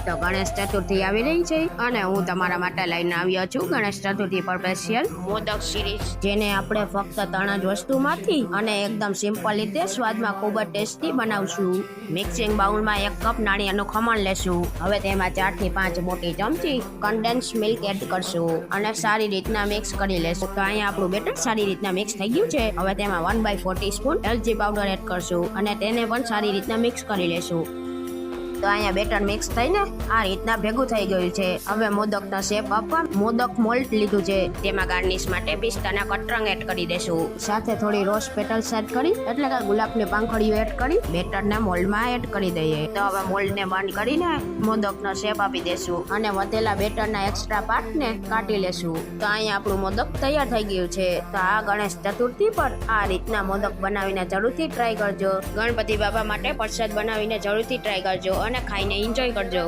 તો ગણેશ ચતુર્થી આવી રહી છે અને હું તમારા માટે લઈને આવ્યો છું ગણેશ ચતુર્થી પર સ્પેશિયલ મોદક સિરીઝ, જેને આપણે ફક્ત 3 જ વસ્તુમાંથી અને એકદમ સિમ્પલ રીતે સ્વાદમાં ખૂબ જ ટેસ્ટી બનાવશું. મિક્સિંગ બાઉલમાં 1 કપ નાળિયેરનું ખમણ લેશું. હવે તેમાં 4 થી 5 મોટી ચમચી કન્ડેન્સ મિલ્ક એડ કરશું અને સારી રીતના મિક્સ કરી લેશું. તો અહીંયા આપણું બેટર સારી રીતના મિક્સ થઈ ગયું છે. હવે તેમાં 1/4 ટીસ્પૂન એલચી પાવડર એડ કરશું અને તેને પણ સારી રીતના મિક્સ કરી લેશું. તો અહીંયા બેટર મિક્સ થઈને આ રીતના ભેગું થઈ ગયું છે. હવે મોદકનો શેપ આપવા મોદક મોલ્ડ લીધું છે. તેમાં ગાર્નિશ માટે પિસ્તાના કતરંગ એડ કરી દેશું. સાથે થોડી રોઝ પેટલ્સ એડ કરી એટલે કે ગુલાબની પાંખડીઓ એડ કરી બેટરના મોલ્ડમાં એડ કરી દઈએ. તો હવે મોલ્ડને બંધ કરીને મોદકનો શેપ આપી દેશું અને વધેલા બેટરના એક્સ્ટ્રા પાર્ટને કાઢી લેશું. તો અહીંયા આપણું મોદક તૈયાર થઈ ગયું છે. તો આ ગણેશ ચતુર્થી પર આ રીતના મોદક બનાવીને જરૂરથી ટ્રાય કરજો. ગણપતિ બાપા માટે પ્રસાદ બનાવીને જરૂરથી ટ્રાય કરજો અને ખાઈને એન્જોય કરજો.